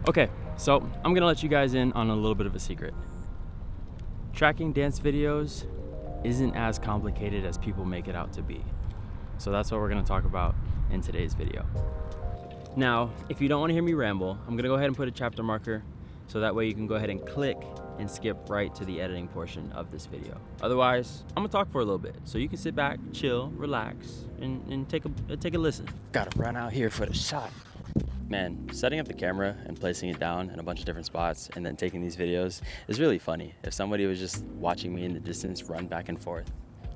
Okay, so I'm gonna let you guys in on a little bit of a secret. Tracking dance videos isn't as complicated as people make it out to be. So that's what we're gonna talk about in today's video. Now, if you don't wanna hear me ramble, I'm gonna go ahead and put a chapter marker so that way you can go ahead and click and skip right to the editing portion of this video. Otherwise, I'm gonna talk for a little bit. So you can sit back, chill, relax, and take a listen. Gotta run out here for the shot. Man, setting up the camera and placing it down in a bunch of different spots and then taking these videos is really funny. If somebody was just watching me in the distance run back and forth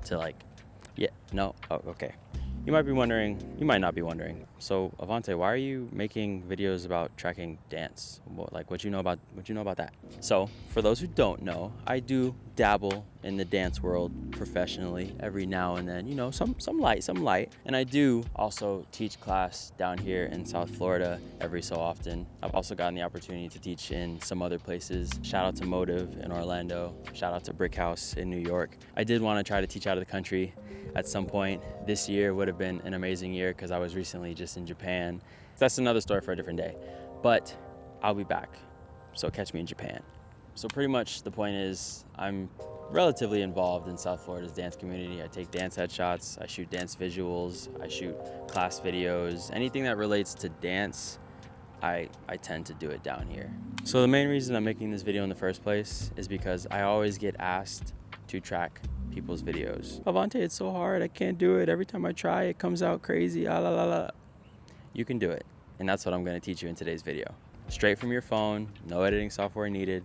to okay. You might be wondering, you might not be wondering. So Avante, why are you making videos about tracking dance? What you know about that? So for those who don't know, I do dabble in the dance world professionally every now and then, some light. And I do also teach class down here in South Florida every so often. I've also gotten the opportunity to teach in some other places. Shout out to Motive in Orlando. Shout out to Brick House in New York. I did want to try to teach out of the country at some point. This year would have been an amazing year because I was recently just in Japan. That's another story for a different day, but I'll be back. So catch me in Japan. So pretty much the point is I'm relatively involved in South Florida's dance community. I take dance headshots, I shoot dance visuals, I shoot class videos. Anything that relates to dance, I tend to do it down here. So the main reason I'm making this video in the first place is because I always get asked to track people's videos. Avante, it's so hard, I can't do it. Every time I try, it comes out crazy, You can do it, and that's what I'm gonna teach you in today's video. Straight from your phone, no editing software needed.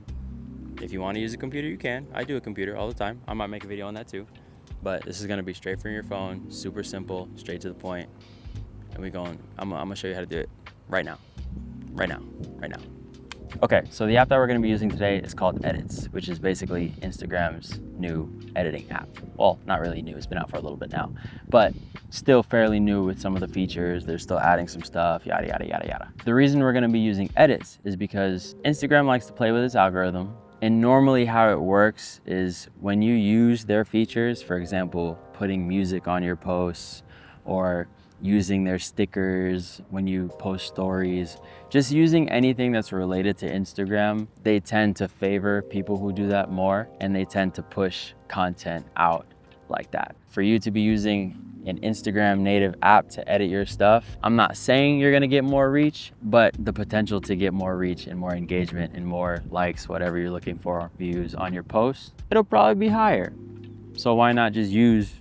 If you wanna use a computer, you can. I do a computer all the time. I might make a video on that too. But this is gonna be straight from your phone, super simple, straight to the point. And I'm gonna show you how to do it right now. Okay, so the app that we're gonna be using today is called Edits, which is basically Instagram's new editing app. Well, not really new, it's been out for a little bit now, but still fairly new with some of the features. They're still adding some stuff, yada, yada, yada, yada. The reason we're gonna be using Edits is because Instagram likes to play with its algorithm. And normally how it works is when you use their features, for example, putting music on your posts or using their stickers when you post stories, just using anything that's related to Instagram, they tend to favor people who do that more, and they tend to push content out like that. For you to be using an Instagram native app to edit your stuff, I'm not saying you're gonna get more reach, but the potential to get more reach and more engagement and more likes, whatever you're looking for, views on your posts, it'll probably be higher. So why not just use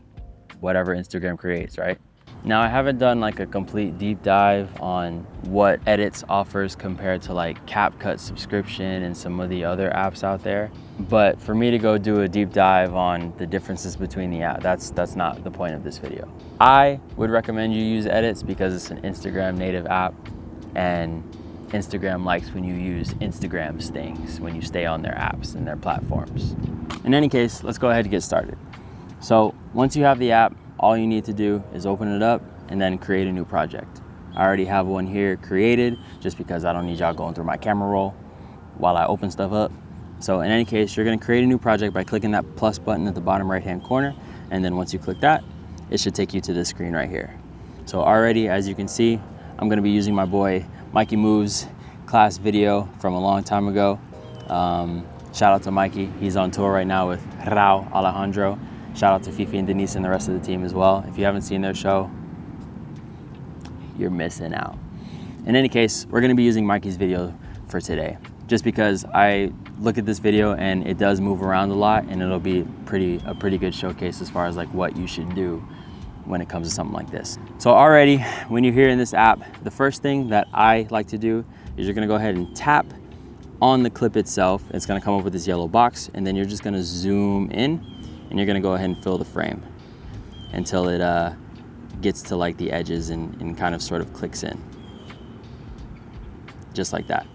whatever Instagram creates, right? Now, I haven't done like a complete deep dive on what Edits offers compared to like CapCut subscription and some of the other apps out there. But for me to go do a deep dive on the differences between the app, that's not the point of this video. I would recommend you use Edits because it's an Instagram native app, and Instagram likes when you use Instagram's things, when you stay on their apps and their platforms. In any case, let's go ahead and get started. So once you have the app, all you need to do is open it up and then create a new project. I already have one here created just because I don't need y'all going through my camera roll while I open stuff up. So in any case, you're gonna create a new project by clicking that plus button at the bottom right-hand corner. And then once you click that, it should take you to this screen right here. So already, as you can see, I'm gonna be using my boy Mikey Moves class video from a long time ago. Shout out to Mikey. He's on tour right now with Rao Alejandro. Shout out to Fifi and Denise and the rest of the team as well. If you haven't seen their show, you're missing out. In any case, we're gonna be using Mikey's video for today, just because I look at this video and it does move around a lot, and it'll be a pretty good showcase as far as like what you should do when it comes to something like this. So already, when you're here in this app, the first thing that I like to do is you're gonna go ahead and tap on the clip itself. It's gonna come up with this yellow box, and then you're just gonna zoom in, and you're gonna go ahead and fill the frame until it gets to like the edges and kind of sort of clicks in. Just like that.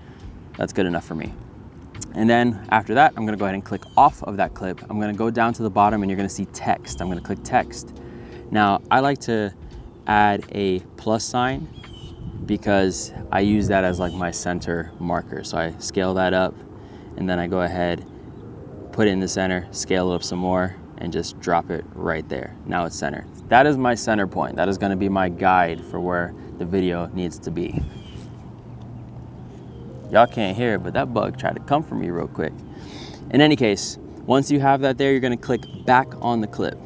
That's good enough for me. And then after that, I'm gonna go ahead and click off of that clip. I'm gonna go down to the bottom and you're gonna see text. I'm gonna click text. Now, I like to add a plus sign because I use that as like my center marker. So I scale that up and then I go ahead, put it in the center, scale it up some more, and just drop it right there. Now it's centered. That is my center point. That is gonna be my guide for where the video needs to be. Y'all can't hear it, but that bug tried to come for me real quick. In any case, once you have that there, you're gonna click back on the clip.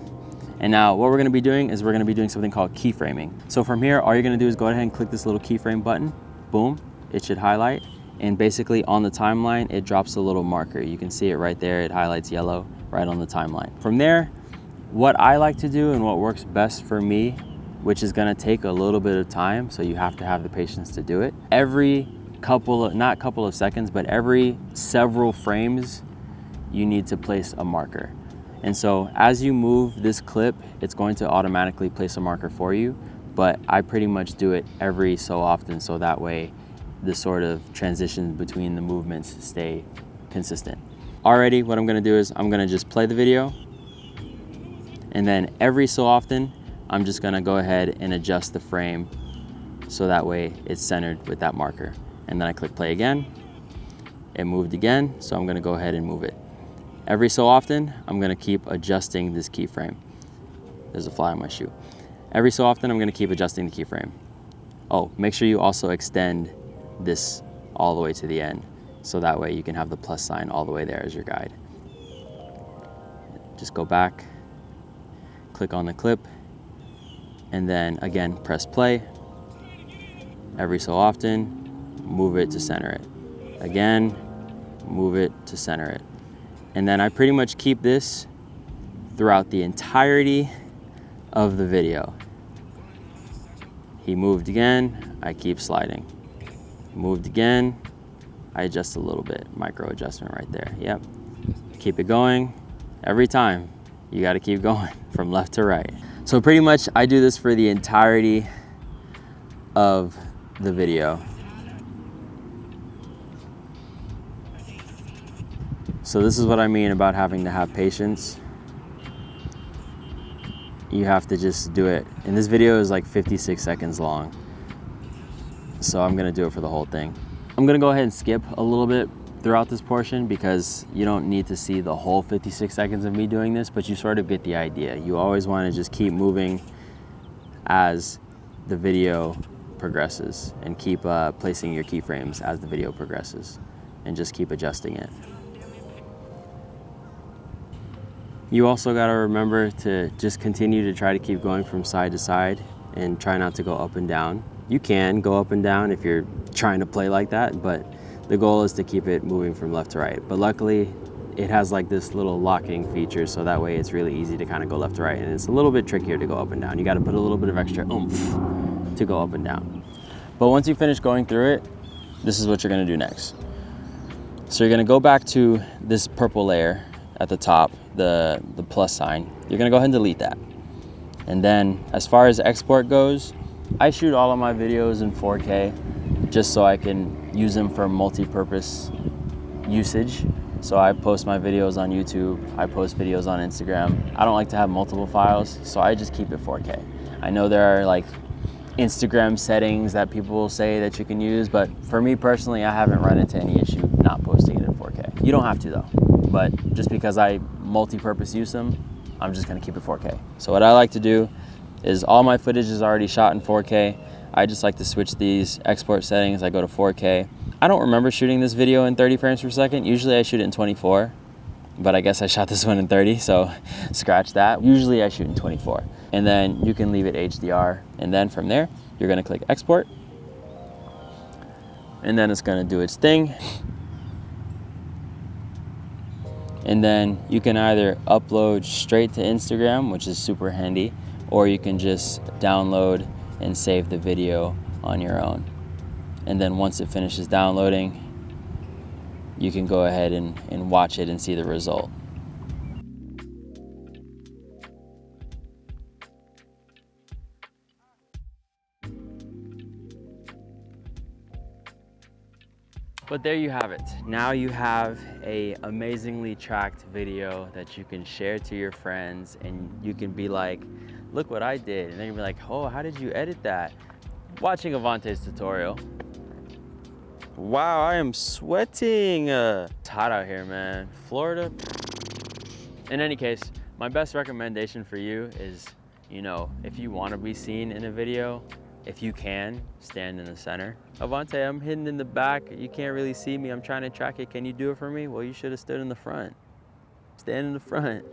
And now what we're gonna be doing is we're gonna be doing something called keyframing. So from here, all you're gonna do is go ahead and click this little keyframe button. Boom, it should highlight. And basically on the timeline, it drops a little marker. You can see it right there. It highlights yellow right on the timeline. From there, what I like to do and what works best for me, which is gonna take a little bit of time, so you have to have the patience to do it. Every not couple of seconds, but every several frames, you need to place a marker. And so as you move this clip, it's going to automatically place a marker for you, but I pretty much do it every so often, so that way the sort of transitions between the movements stay consistent. Already, what I'm gonna do is I'm gonna just play the video, and then every so often, I'm just gonna go ahead and adjust the frame so that way it's centered with that marker. And then I click play again, it moved again, so I'm gonna go ahead and move it. Every so often, I'm gonna keep adjusting this keyframe. There's a fly on my shoe. Every so often, I'm gonna keep adjusting the keyframe. Oh, make sure you also extend this all the way to the end, so that way you can have the plus sign all the way there as your guide. Just go back, click on the clip, and then again, press play. Every so often, move it to center it. Again, move it to center it. And then I pretty much keep this throughout the entirety of the video. He moved again, I keep sliding. Moved again, I adjust a little bit, micro adjustment right there, yep. Keep it going, every time, you gotta keep going from left to right. So pretty much I do this for the entirety of the video. So this is what I mean about having to have patience. You have to just do it. And this video is like 56 seconds long. So I'm gonna do it for the whole thing. I'm gonna go ahead and skip a little bit throughout this portion because you don't need to see the whole 56 seconds of me doing this, but you sort of get the idea. You always wanna just keep moving as the video progresses and keep placing your keyframes as the video progresses and just keep adjusting it. You also gotta remember to just continue to try to keep going from side to side and try not to go up and down. You can go up and down if you're trying to play like that, but the goal is to keep it moving from left to right. But luckily, it has like this little locking feature, so that way it's really easy to kind of go left to right, and it's a little bit trickier to go up and down. You gotta put a little bit of extra oomph to go up and down. But once you finish going through it, this is what you're gonna do next. So you're gonna go back to this purple layer at the top, the plus sign. You're gonna go ahead and delete that. And then as far as export goes, I shoot all of my videos in 4K just so I can use them for multi-purpose usage. So I post my videos on YouTube, I post videos on Instagram. I don't like to have multiple files, so I just keep it 4K. I know there are like Instagram settings that people will say that you can use, but for me personally, I haven't run into any issue not posting it in 4K. You don't have to though, but just because I multi-purpose use them, I'm just gonna keep it 4K. So what I like to do is all my footage is already shot in 4K. I just like to switch these export settings. I go to 4K. I don't remember shooting this video in 30 frames per second. Usually I shoot it in 24, but I guess I shot this one in 30, so scratch that. Usually I shoot in 24. And then you can leave it HDR. And then from there, you're gonna click export. And then it's gonna do its thing. And then you can either upload straight to Instagram, which is super handy, or you can just download and save the video on your own. And then once it finishes downloading, you can go ahead and watch it and see the result. But there you have it. Now you have a amazingly tracked video that you can share to your friends, and you can be like, look what I did. And they're gonna be like, oh, how did you edit that? Watching Avante's tutorial. Wow, I am sweating. It's hot out here, man. Florida. In any case, my best recommendation for you is, if you want to be seen in a video, if you can, stand in the center. Avante, I'm hidden in the back. You can't really see me. I'm trying to track it. Can you do it for me? Well, you should have stood in the front. Stand in the front.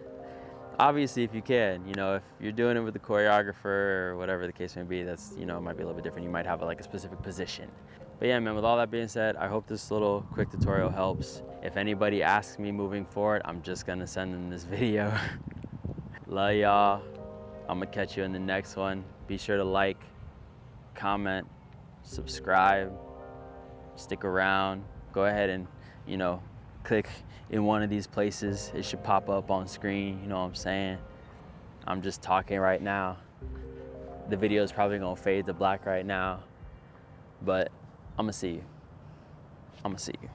Obviously, if you can, you know, if you're doing it with the choreographer or whatever the case may be, that's, you know, it might be a little bit different. You might have like a specific position. But yeah, man, with all that being said, I hope this little quick tutorial helps. If anybody asks me moving forward, I'm just gonna send them this video. Love y'all. I'm gonna catch you in the next one. Be sure to like, comment, subscribe, stick around. Go ahead and, you know, click in one of these places. It should pop up on screen, you know what I'm saying? I'm just talking right now. The video is probably gonna fade to black right now, but I'm gonna see you.